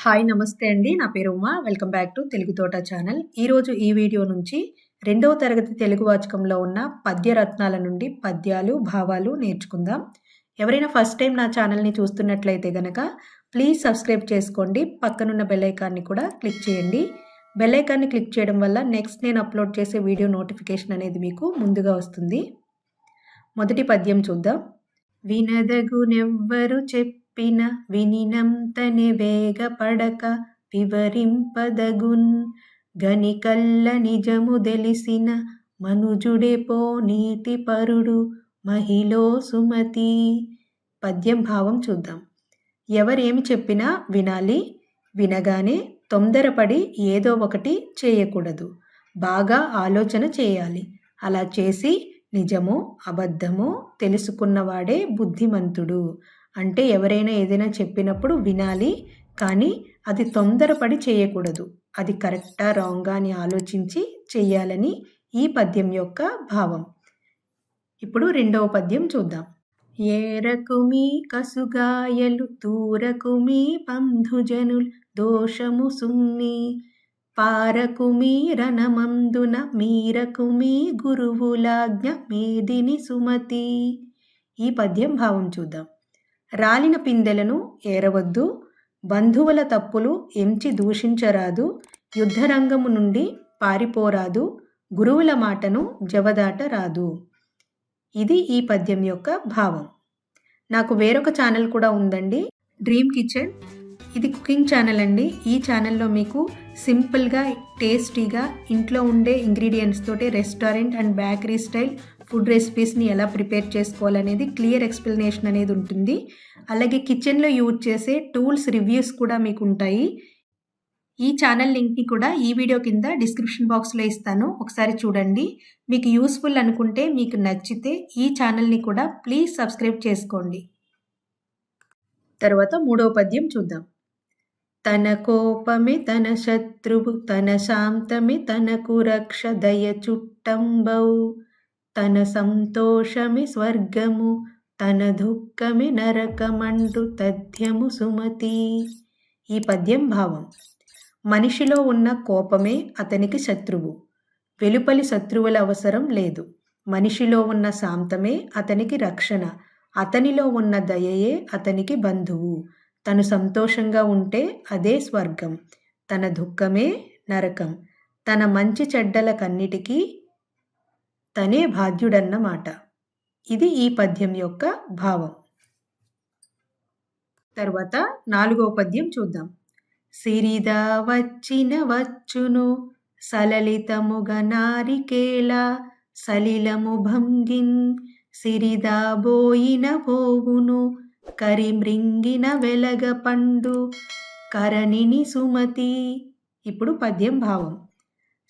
Hi నమస్తే అండి. నా పేరు Uma. Welcome back to Telugu తోట ఛానల్. ఈరోజు ఈ వీడియో నుంచి 2వ తరగతి తెలుగు వాచకంలో ఉన్న పద్య రత్నాల నుండి పద్యాలు, భావాలు నేర్చుకుందాం. ఎవరైనా ఫస్ట్ టైం నా ఛానల్‌ని చూస్తున్నట్లయితే గనక ప్లీజ్ సబ్స్క్రైబ్ చేసుకోండి. పక్కనున్న బెల్ ఐకాన్‌ని కూడా క్లిక్ చేయండి. బెల్ ఐకాన్‌ని క్లిక్ చేయడం వల్ల నెక్స్ట్ నేను అప్లోడ్ చేసే వీడియో నోటిఫికేషన్ అనేది మీకు ముందుగా వస్తుంది. మొదటి పద్యం చూద్దాం. వినదగునెవ్వరు చెప్పిన వినినంతనే వేగపడక వివరింపదగున్ గనికల్ల నిజము తెలిసిన మనుజుడే పో నీతి పరుడు మహిళో సుమతి. పద్యం భావం చూద్దాం. ఎవరేమి చెప్పినా వినాలి. వినగానే తొందరపడి ఏదో ఒకటి చేయకూడదు. బాగా ఆలోచన చేయాలి. అలా చేసి నిజమో అబద్ధమో తెలుసుకున్నవాడే బుద్ధిమంతుడు. అంటే ఎవరైనా ఏదైనా చెప్పినప్పుడు వినాలి, కానీ అది తొందరపడి చేయకూడదు. అది కరెక్టా రాంగా అని ఆలోచించి చెయ్యాలని ఈ పద్యం యొక్క భావం. ఇప్పుడు రెండవ పద్యం చూద్దాం. ఏరకు మీ కసుగాయలు తూరకు మీ బంధుజనుల్ దోషము సున్ని పారకు మీరనమందున మీరకు మీ గురువులాజ్ఞ మేదిని సుమతి. ఈ పద్యం భావం చూద్దాం. రాలిన పిందెలను ఏరవద్దు, బంధువుల తప్పులు ఎంచి దూషించరాదు, యుద్ధరంగము నుండి పారిపోరాదు, గురువుల మాటను జవదాటరాదు. ఇది ఈ పద్యం యొక్క భావం. నాకు వేరొక ఛానల్ కూడా ఉందండి, డ్రీమ్ కిచెన్. ఇది కుకింగ్ ఛానల్ అండి. ఈ ఛానల్లో మీకు సింపుల్గా, టేస్టీగా ఇంట్లో ఉండే ఇంగ్రీడియంట్స్ తోటి restaurant and bakery style food రెసిపీస్ని ఎలా ప్రిపేర్ చేసుకోవాలనేది క్లియర్ ఎక్స్ప్లెనేషన్ అనేది ఉంటుంది. అలాగే కిచెన్లో యూజ్ చేసే టూల్స్ రివ్యూస్ కూడా మీకు ఉంటాయి. ఈ ఛానల్ లింక్ని కూడా ఈ వీడియో కింద డిస్క్రిప్షన్ బాక్స్లో ఇస్తాను, ఒకసారి చూడండి. మీకు యూస్ఫుల్ అనుకుంటే, మీకు నచ్చితే ఈ ఛానల్ని కూడా ప్లీజ్ సబ్స్క్రైబ్ చేసుకోండి. తర్వాత మూడవ పద్యం చూద్దాం. తన కోపమే తన శత్రువు, తన శాంతమే తనకు రక్ష దయ చుట్టంబౌ, తన సంతోషమే స్వర్గము, తన దుఃఖమే నరకమండు తథ్యము సుమతి. ఈ పద్యం భావం. మనిషిలో ఉన్న కోపమే అతనికి శత్రువు. వెలుపలి శత్రువుల అవసరం లేదు. మనిషిలో ఉన్న శాంతమే అతనికి రక్షణ. అతనిలో ఉన్న దయయే అతనికి బంధువు. తను సంతోషంగా ఉంటే అదే స్వర్గం, తన దుఃఖమే నరకం. తన మంచి చెడ్డలకన్నిటికీ తనే బాధ్యుడన్నమాట. ఇది ఈ పద్యం యొక్క భావం. తర్వాత నాలుగవ పద్యం చూద్దాం. సిరిదా వచ్చిన వచ్చును సలలితముగ నారికేళ సలిలము భంగిన్ సిరిదా బోయిన పోవును కరిమృంగిన వెలగ పండు కరణిని సుమతి. ఇప్పుడు పద్యం భావం.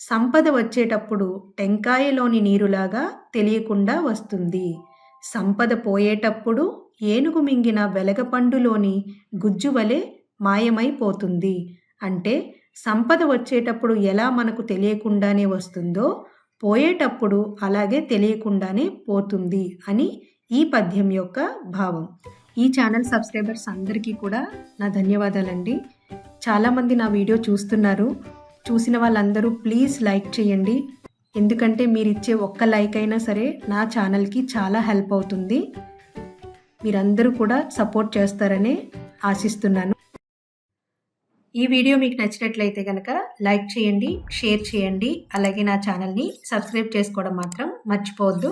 సంపద వచ్చేటప్పుడు టెంకాయలోని నీరులాగా తెలియకుండా వస్తుంది. సంపద పోయేటప్పుడు ఏనుగు మింగిన వెలగపండులోని గుజ్జు వలె మాయమైపోతుంది. అంటే సంపద వచ్చేటప్పుడు ఎలా మనకు తెలియకుండానే వస్తుందో, పోయేటప్పుడు అలాగే తెలియకుండానే పోతుంది అని ఈ పద్యం యొక్క భావం. ఈ ఛానల్ సబ్స్క్రైబర్స్ అందరికీ కూడా నా ధన్యవాదాలండి. చాలామంది నా వీడియో చూస్తున్నారు. చూసిన వాళ్ళందరూ ప్లీజ్ లైక్ చేయండి. ఎందుకంటే మీరు ఇచ్చే ఒక్క లైక్ అయినా సరే నా ఛానల్కి చాలా హెల్ప్ అవుతుంది. మీరందరూ కూడా సపోర్ట్ చేస్తారని ఆశిస్తున్నాను. ఈ వీడియో మీకు నచ్చినట్లయితే కనుక లైక్ చేయండి, షేర్ చేయండి. అలాగే నా ఛానల్ని సబ్స్క్రైబ్ చేసుకోవడం మాత్రం మర్చిపోవద్దు.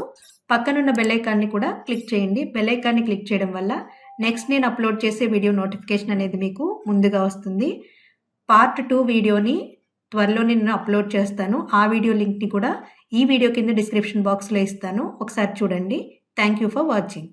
పక్కనున్న బెల్ ఐకాన్ని కూడా క్లిక్ చేయండి. బెల్ ఐకాన్ని క్లిక్ చేయడం వల్ల నెక్స్ట్ నేను అప్లోడ్ చేసే వీడియో నోటిఫికేషన్ అనేది మీకు ముందుగా వస్తుంది. పార్ట్ 2 వీడియోని త్వరలో నేను అప్లోడ్ చేస్తాను. ఆ వీడియో లింక్ని కూడా ఈ వీడియో కింద డిస్క్రిప్షన్ బాక్స్లో ఇస్తాను, ఒకసారి చూడండి. Thank you for watching.